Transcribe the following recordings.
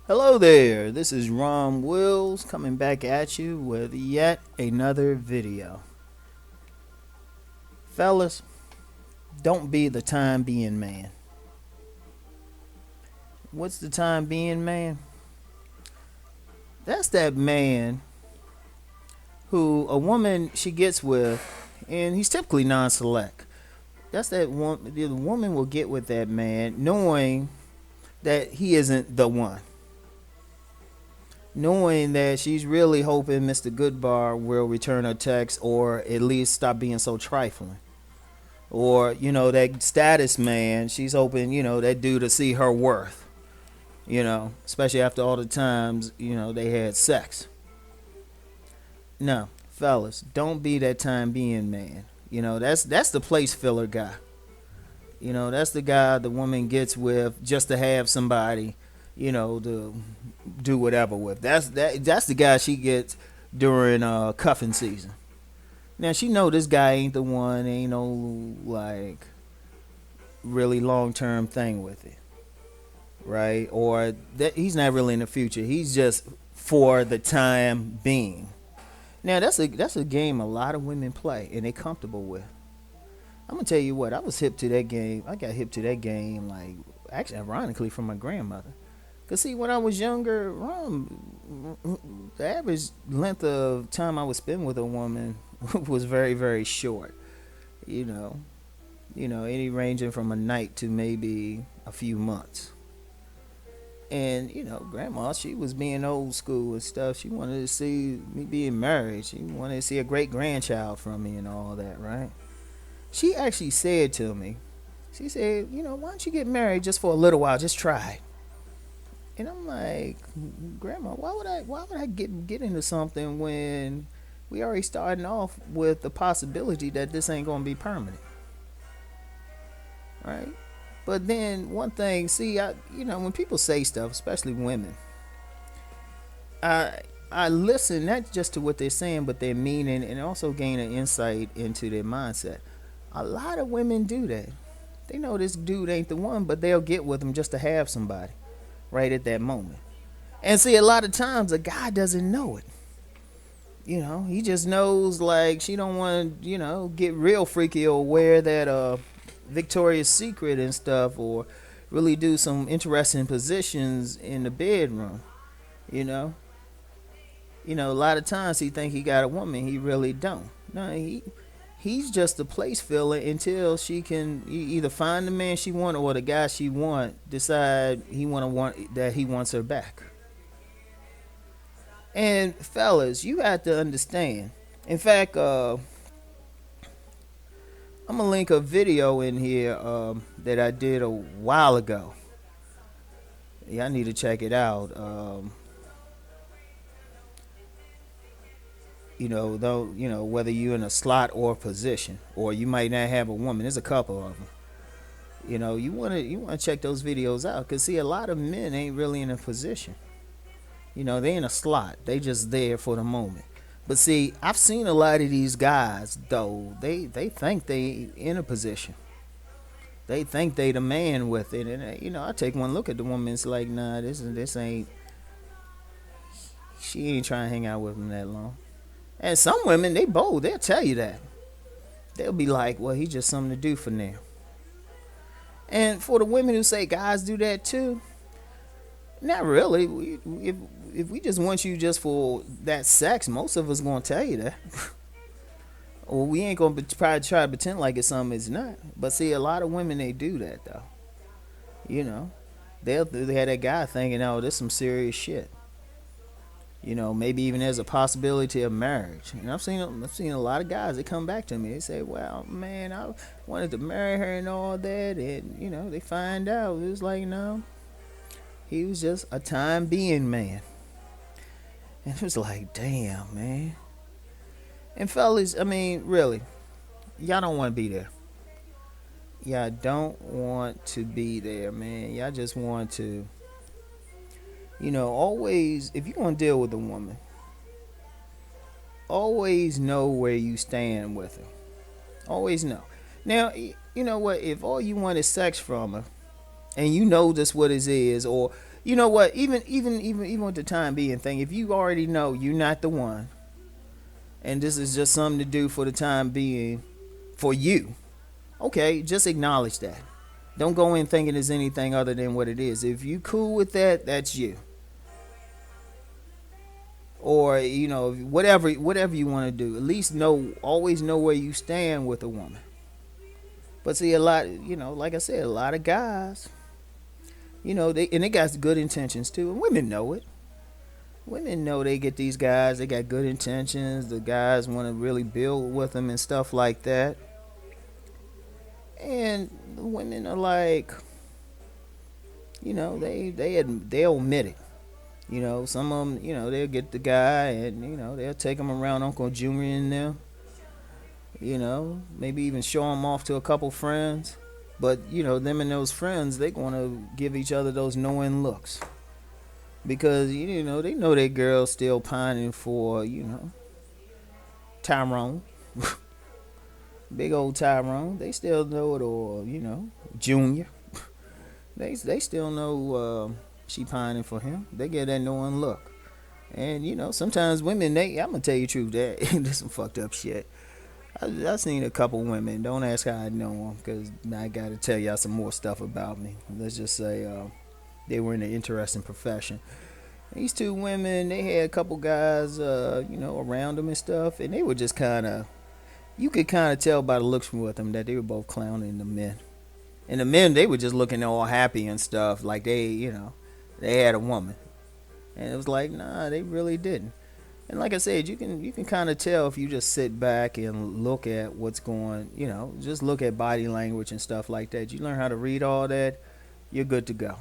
Hello there, this is Ron Wills coming back at you with yet another video. Fellas, don't be the time being man. What's the time being man? That's that man who a woman she gets with, and he's typically non select. That's that one, the woman will get with that man knowing that he isn't the one. Knowing that she's really hoping Mr. Goodbar will return her text or at least stop being so trifling. Or, that status man, she's hoping, that dude to see her worth, especially after all the times, they had sex. No, fellas, don't be that time being man. That's the place filler guy. That's the guy the woman gets with just to have somebody, to do whatever with. That's the guy she gets during cuffing season. Now she know this guy ain't the one, ain't no like really long term thing with it, right? Or that he's not really in the future. He's just for the time being. Now that's a game a lot of women play and they comfortable with. I'm gonna tell you what, I was hip to that game. I got hip to that game like actually ironically from my grandmother. Cause see, when I was younger, the average length of time I would spend with a woman was very, very short. You know, any ranging from a night to maybe a few months. And grandma, she was being old school and stuff. She wanted to see me being married. She wanted to see a great grandchild from me and all that, right? She actually said to me, she said, why don't you get married just for a little while? Just try. And I'm like, Grandma, why would I get into something when we already starting off with the possibility that this ain't gonna be permanent, right? But then one thing, see, when people say stuff, especially women, I I listen not just to what they're saying, but their meaning, and also gain an insight into their mindset. A lot of women do that. They know this dude ain't the one, but they'll get with him just to have somebody right at that moment. And see, a lot of times a guy doesn't know it. He just knows like she don't want to, get real freaky or wear that Victoria's Secret and stuff, or really do some interesting positions in the bedroom. You know, a lot of times he think he got a woman, he really don't. No, he's just a place filler until she can either find the man she want or the guy she want decide want that he wants her back. And fellas, you have to understand. In fact, I'm gonna link a video in here that I did a while ago. Yeah, I need to check it out. Though whether you're in a slot or position, or you might not have a woman. There's a couple of them. You wanna check those videos out, cause see, a lot of men ain't really in a position. They in a slot. They just there for the moment. But see, I've seen a lot of these guys though. They think they in a position. They think they the man with it, and I take one look at the woman. It's like, nah, this ain't. She ain't trying to hang out with him that long. And some women, they bold. They'll tell you that. They'll be like, well, he just something to do for now. And for the women who say guys do that too, not really. If we just want you just for that sex, most of us gonna tell you that. Or we ain't gonna try to pretend like it's something it's not. But see, a lot of women they do that though. You know, they had that guy thinking, oh, this some serious shit. Maybe even there's a possibility of marriage. And I've seen a lot of guys that come back to me. They say, well, man, I wanted to marry her and all that, and they find out it was like, no, he was just a time being man. And it was like, damn, man. And fellas, I mean, really, y'all don't want to be there. Y'all don't want to be there, man. Y'all just want to, always, if you're going to deal with a woman, always know where you stand with her. Always know. Now, you know what? If all you want is sex from her, and you know this what it is, or you know what, even with the time being thing, if you already know you're not the one, and this is just something to do for the time being for you, okay, just acknowledge that. Don't go in thinking it's anything other than what it is. If you cool with that, that's you. Or whatever you want to do. At least always know where you stand with a woman. But see, a lot, like I said, a lot of guys, they got good intentions too, and women know it. Women know they get these guys, they got good intentions. The guys want to really build with them and stuff like that. And the women are like, they'll admit it. Some of them, they'll get the guy and they'll take him around Uncle Junior and them. Maybe even show him off to a couple friends. But them and those friends, they want to give each other those knowing looks because they know that girl's still pining for Tyrone, big old Tyrone. They still know it, or Junior. They still know she pining for him. They get that knowing look. And sometimes women, I'm gonna tell you the truth, that this some fucked up shit. I seen a couple women. Don't ask how I know them, cause I gotta tell y'all some more stuff about me. Let's just say they were in an interesting profession. These two women, they had a couple guys, around them and stuff, and they were just kind of, you could kind of tell by the looks from with them that they were both clowning the men. And the men, they were just looking all happy and stuff, like they had a woman. And it was like, nah, they really didn't. And like I said, you can kind of tell if you just sit back and look at what's going, just look at body language and stuff like that. You learn how to read all that, you're good to go.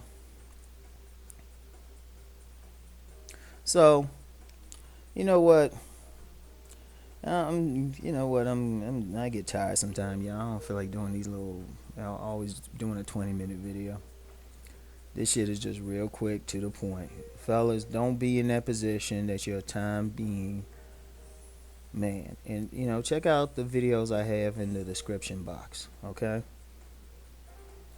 So, you know what? I get tired sometimes, y'all. I don't feel like doing these little, always doing a 20-minute video. This shit is just real quick to the point. Fellas, don't be in that position that you're a time being man. And, check out the videos I have in the description box, okay?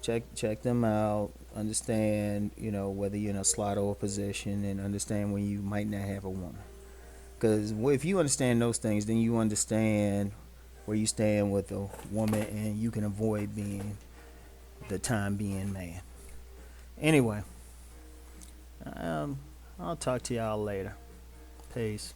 Check them out. Understand, whether you're in a slot or a position, and understand when you might not have a woman. Because if you understand those things, then you understand where you stand with a woman, and you can avoid being the time being man. Anyway, I'll talk to y'all later. Peace.